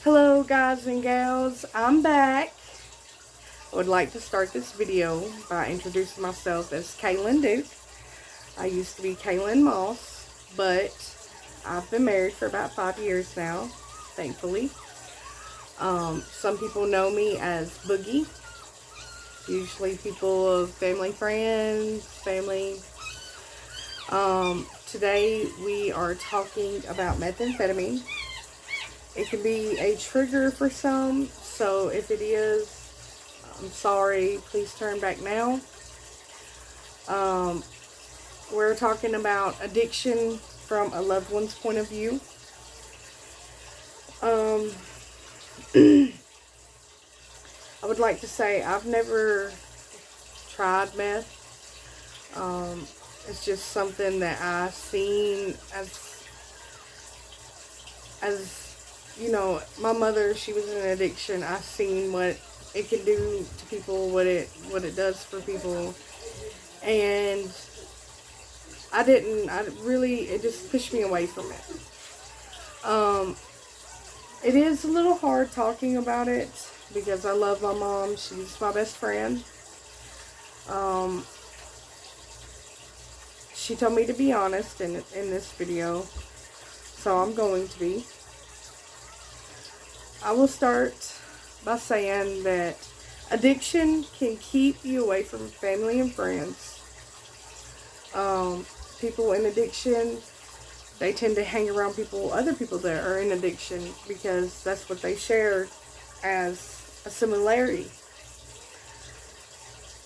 Hello guys and gals, I'm back. I would like to start this video by introducing myself as CaLynnes Duke. I used to be CaLynnes Moss, but I've been married for about 5 years now, thankfully. Some people know me as Boogie. Usually people of family, friends, family. Today we are talking about methamphetamine. It can be a trigger for some, so if it is, I'm sorry, please turn back now. We're talking about addiction from a loved one's point of view. I would like to say I've never tried meth. It's just something that I've seen as you know, my mother, she was in an addiction. I've seen what it can do to people, what it does for people. And it just pushed me away from it. It is a little hard talking about it because I love my mom. She's my best friend. She told me to be honest in this video, so I'm going to be. I will start by saying that addiction can keep you away from family and friends. People in addiction, they tend to hang around other people that are in addiction because that's what they share as a similarity.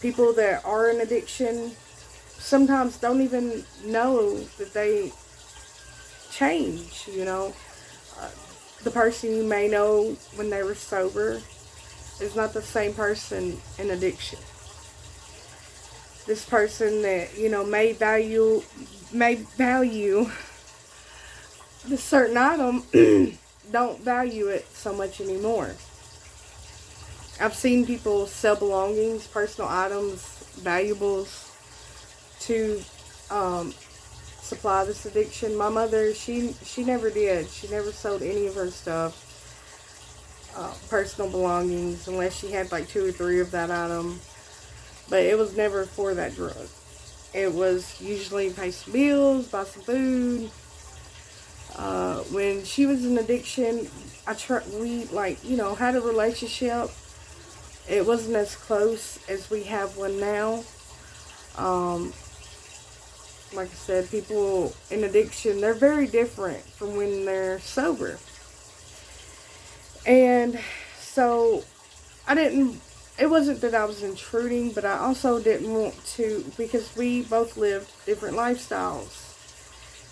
People that are in addiction sometimes don't even know that they change, you know. The person you may know when they were sober is not the same person in addiction. This person that, you know, may value this certain item don't value it so much anymore. I've seen people sell belongings, personal items, valuables to supply this addiction. My mother, she never did. She never sold any of her stuff, personal belongings, unless she had like 2 or 3 of that item. But it was never for that drug. It was usually pay some bills, buy some food. When she was in addiction, we had a relationship. It wasn't as close as we have one now. Like I said, people in addiction, they're very different from when they're sober. And so it wasn't that I was intruding, but I also didn't want to, because we both lived different lifestyles.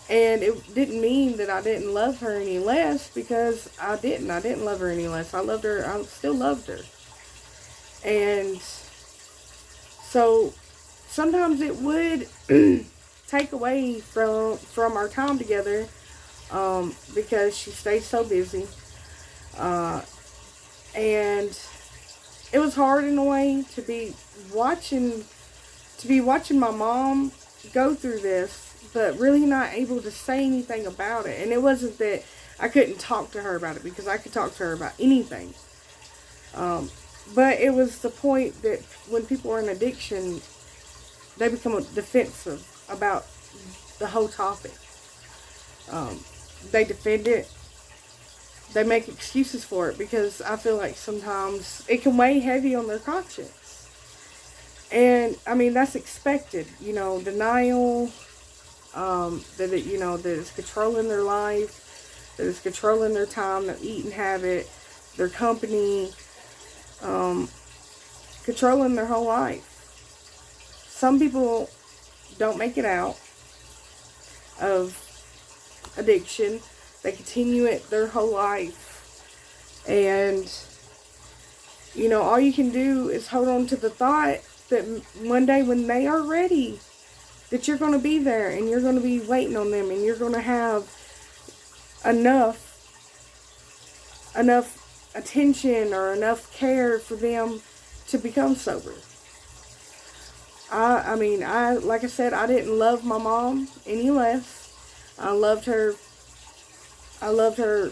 And it didn't mean that I didn't love her any less, because I didn't love her any less. I loved her, I still loved her. And so sometimes it would take away from our time together, because she stayed so busy, and it was hard in a way to be watching my mom go through this, but really not able to say anything about it. And it wasn't that I couldn't talk to her about it, because I could talk to her about anything, but it was the point that when people are in addiction, they become defensive about the whole topic. They defend it. They make excuses for it, because I feel like sometimes it can weigh heavy on their conscience. And I mean, that's expected, you know, denial, that it's controlling their life, that it's controlling their time, their eating habit, their company, controlling their whole life. Some people don't make it out of addiction. They continue it their whole life. And, you know, all you can do is hold on to the thought that one day when they are ready, that you're going to be there and you're going to be waiting on them, and you're going to have enough attention or enough care for them to become sober. Like I said, I didn't love my mom any less. I loved her,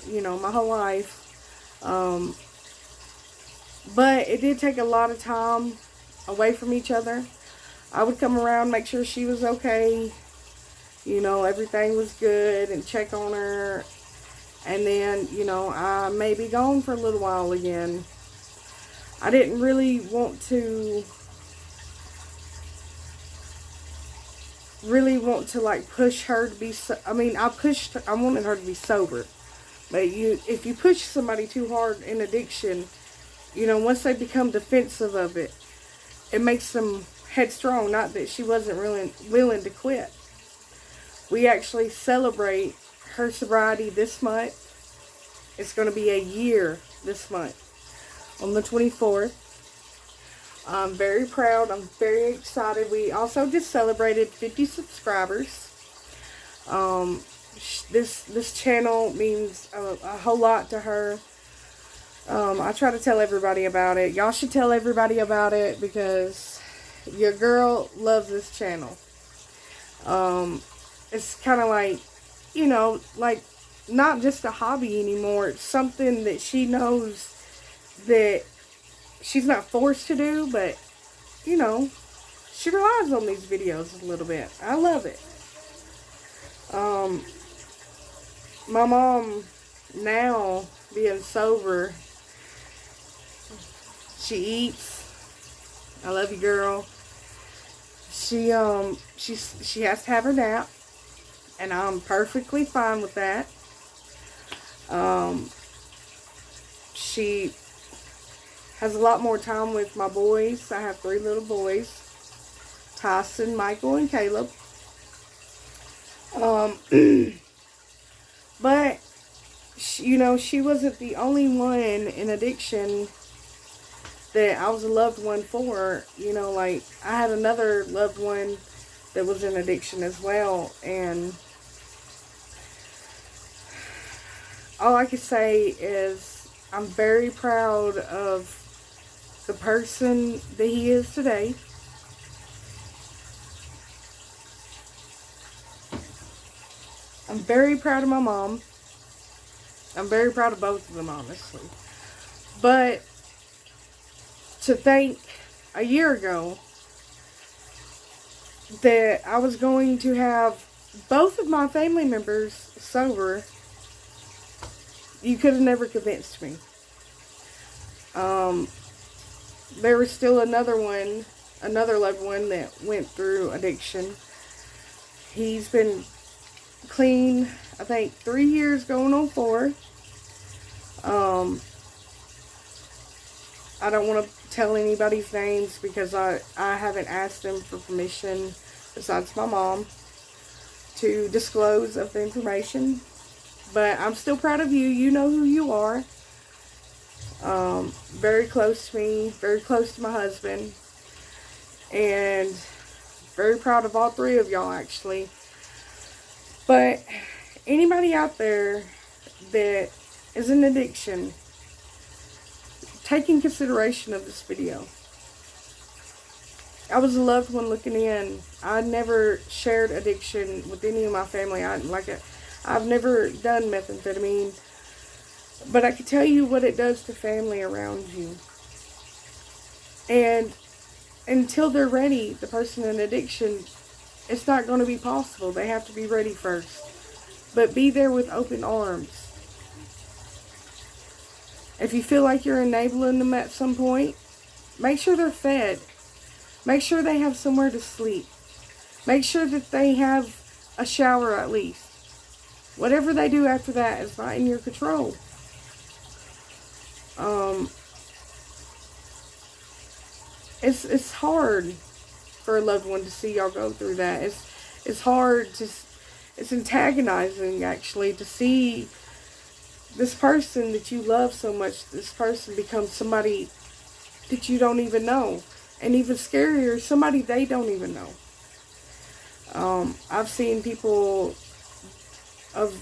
you know, my whole life. Um, but it did take a lot of time away from each other. I would come around, make sure she was okay, you know, everything was good, and check on her. And then, you know, I may be gone for a little while again. I didn't really want to like push her to be I mean, I wanted her to be sober. But if you push somebody too hard in addiction, you know, once they become defensive of it, it makes them headstrong. Not that she wasn't really willing to quit. We actually celebrate her sobriety this month. It's going to be a year this month on the 24th. I'm very proud. I'm very excited. We also just celebrated 50 subscribers. This channel means a whole lot to her. I try to tell everybody about it. Y'all should tell everybody about it because your girl loves this channel. It's kind of like, you know, like not just a hobby anymore. It's something that she knows that she's not forced to do, but, you know, she relies on these videos a little bit. I love it. My mom, now being sober, she eats. I love you, girl. She has to have her nap, and I'm perfectly fine with that. She has a lot more time with my boys. I have 3 little boys, Tyson, Michael, and Caleb. But you know, she wasn't the only one in addiction that I was a loved one for. You know, like, I had another loved one that was in addiction as well, and all I can say is I'm very proud of the person that he is today. I'm very proud of my mom. I'm very proud of both of them, honestly. But to think a year ago that I was going to have both of my family members sober, you could have never convinced me. There was still another loved one that went through addiction. He's been clean, I think, 3 years going on 4. I don't want to tell anybody's names because I haven't asked them for permission, besides my mom, to disclose of the information. But I'm still proud of you. You know who you are. Very close to me, very close to my husband, and very proud of all 3 of y'all, actually. But anybody out there that is in addiction, take in consideration of this video. I was a loved one looking in. I never shared addiction with any of my family. I've never done methamphetamine, but I can tell you what it does to family around you. And until they're ready, the person in addiction, it's not going to be possible. They have to be ready first. But be there with open arms. If you feel like you're enabling them at some point, make sure they're fed. Make sure they have somewhere to sleep. Make sure that they have a shower at least. Whatever they do after that is not in your control. It's hard for a loved one to see y'all go through that. It's hard it's antagonizing, actually, to see this person that you love so much, this person become somebody that you don't even know. And even scarier, somebody they don't even know. I've seen people of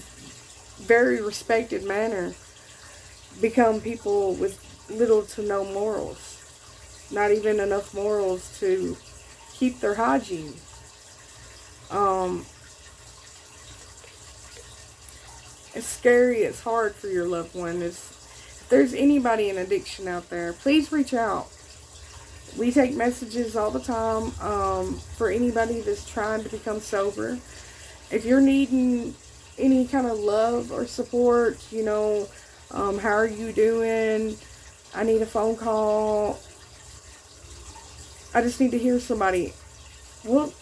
very respected manner become people with little to no morals. Not even enough morals to keep their hygiene. It's scary. It's hard for your loved one. If there's anybody in addiction out there, please reach out. We take messages all the time for anybody that's trying to become sober. If you're needing any kind of love or support, you know, how are you doing? I need a phone call. I just need to hear somebody. We'll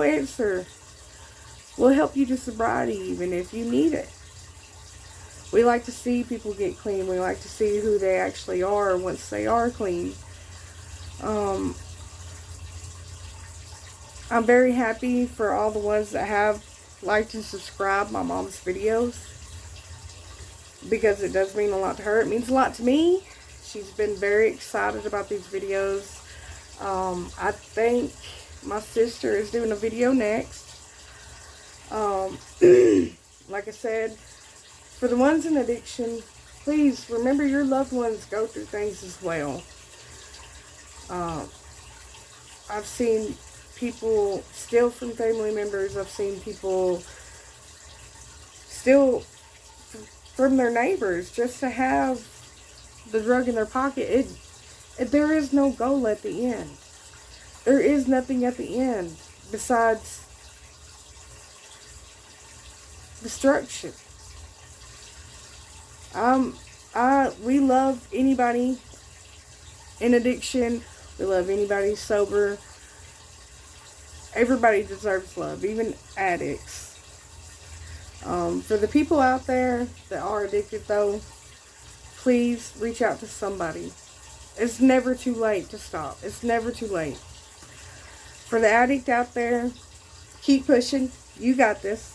answer. We'll help you to sobriety even if you need it. We like to see people get clean. We like to see who they actually are once they are clean. I'm very happy for all the ones that have liked and subscribed my mom's videos, because it does mean a lot to her. It means a lot to me. She's been very excited about these videos. I think my sister is doing a video next. Like I said, for the ones in addiction, please remember your loved ones go through things as well. I've seen people steal from family members. I've seen people steal from their neighbors just to have the drug in their pocket. There is no goal at the end. There is nothing at the end besides destruction. We love anybody in addiction. We love anybody sober. Everybody deserves love, even addicts. For the people out there that are addicted, though, please reach out to somebody. It's never too late to stop. It's never too late. For the addict out there, keep pushing. You got this.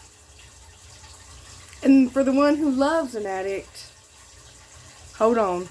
And for the one who loves an addict, hold on.